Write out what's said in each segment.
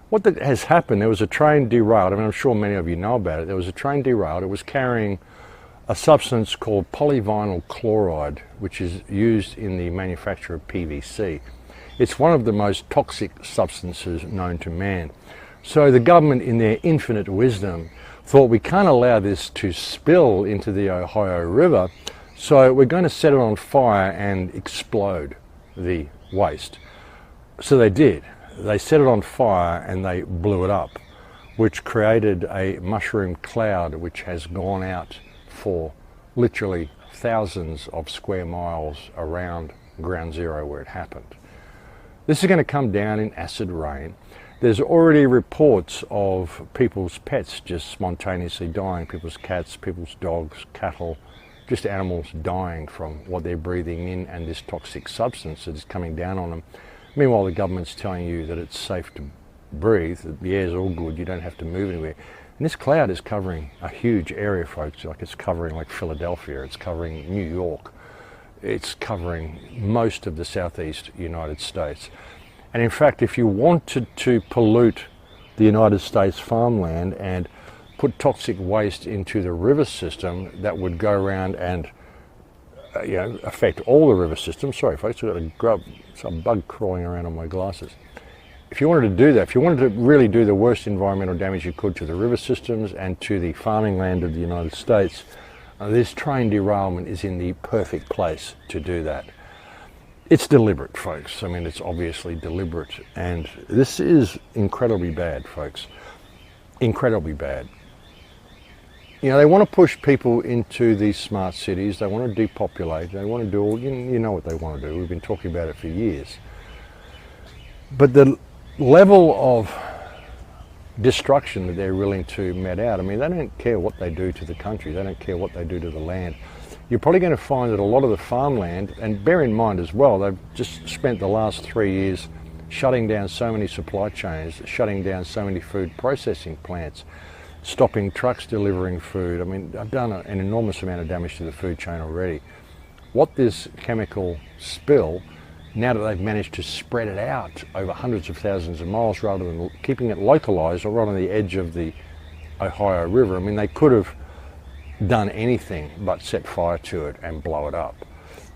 What has happened, there was a train derailed. I mean, I'm sure many of you know about it. There was a train derailed. It was carrying a substance called polyvinyl chloride, which is used in the manufacture of PVC. It's one of the most toxic substances known to man. So the government, in their infinite wisdom, thought we can't allow this to spill into the Ohio River, so we're going to set it on fire and explode the waste. So they did. They set it on fire and they blew it up, which created a mushroom cloud which has gone out for literally thousands of square miles around Ground Zero where it happened. This is going to come down in acid rain. There's already reports of people's pets just spontaneously dying, people's cats, people's dogs, cattle, just animals dying from what they're breathing in and this toxic substance that is coming down on them. Meanwhile, the government's telling you that it's safe to breathe, that the air's all good, you don't have to move anywhere. And this cloud is covering a huge area, folks. Like, it's covering like Philadelphia, it's covering New York, it's covering most of the southeast United States. And in fact, if you wanted to pollute the United States farmland and put toxic waste into the river system, that would go around and affect all the river systems. Sorry folks, I've got a grub, some bug crawling around on my glasses. If you wanted to do that, if you wanted to really do the worst environmental damage you could to the river systems and to the farming land of the United States, this train derailment is in the perfect place to do that. It's deliberate, folks. I mean, it's obviously deliberate, and this is incredibly bad, folks. Incredibly bad. You know, they want to push people into these smart cities. They want to depopulate. They want to do all, you know what they want to do. We've been talking about it for years. But the level of destruction that they're willing to met out, I mean, they don't care what they do to the country. They don't care what they do to the land. You're probably going to find that a lot of the farmland, and bear in mind as well, they've just spent the last 3 years shutting down so many supply chains, shutting down so many food processing plants, stopping trucks delivering food. I mean, I've done an enormous amount of damage to the food chain already. What this chemical spill, now that they've managed to spread it out over hundreds of thousands of miles rather than keeping it localized or right on the edge of the Ohio River, I mean, they could have done anything but set fire to it and blow it up.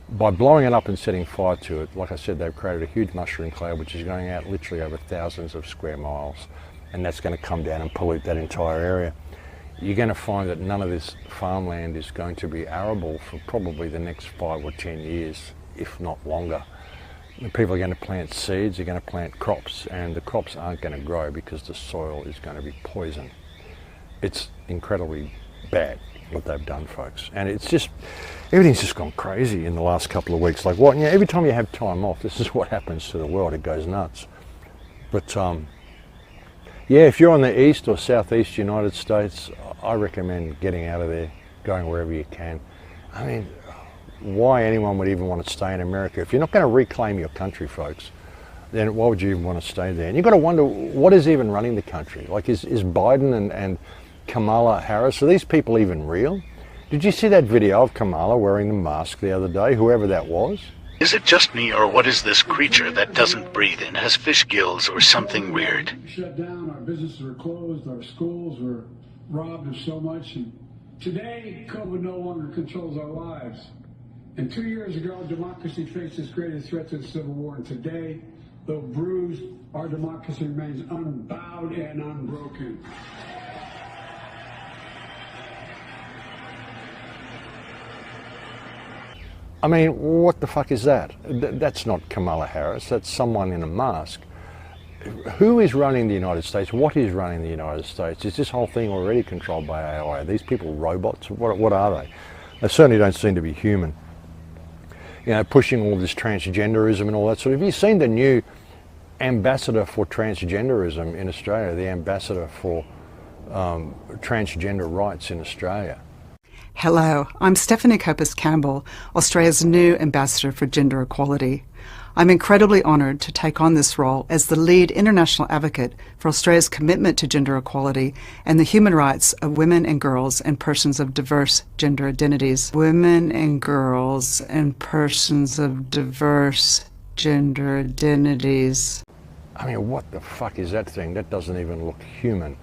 By blowing it up and setting fire to it, like I said, they've created a huge mushroom cloud which is going out literally over thousands of square miles, and that's going to come down and pollute that entire area. You're going to find that none of this farmland is going to be arable for probably the next 5 or 10 years, if not longer. People are going to plant seeds, they're going to plant crops, and the crops aren't going to grow because the soil is going to be poisoned. It's incredibly bad what they've done, folks, and it's just, everything's just gone crazy in the last couple of weeks. Like, what, you know, every time you have time off, this is what happens to the world. It goes nuts. But yeah, if you're on the east or southeast United States, I recommend getting out of there, going wherever you can. I mean, why anyone would even want to stay in America? If you're not going to reclaim your country, folks, then why would you even want to stay there? And you've got to wonder, what is even running the country? Like, is Biden and Kamala Harris, are these people even real? Did you see that video of Kamala wearing the mask the other day, whoever that was? Is it just me, or what is this creature that doesn't breathe and has fish gills or something weird? Shut down, our businesses are closed, our schools were robbed of so much, and today COVID no longer controls our lives. And 2 years ago, democracy faced its greatest threat to the Civil War, and today, though bruised, our democracy remains unbowed and unbroken. I mean, what the fuck is that? That's not Kamala Harris, that's someone in a mask. Who is running the United States? What is running the United States? Is this whole thing already controlled by AI? Are these people robots? What are they? They certainly don't seem to be human. You know, pushing all this transgenderism and all that sort of. Have you seen the new ambassador for transgenderism in Australia, the ambassador for transgender rights in Australia? Hello, I'm Stephanie Copus Campbell, Australia's new Ambassador for Gender Equality. I'm incredibly honoured to take on this role as the lead international advocate for Australia's commitment to gender equality and the human rights of women and girls and persons of diverse gender identities. Women and girls and persons of diverse gender identities. I mean, what the fuck is that thing? That doesn't even look human.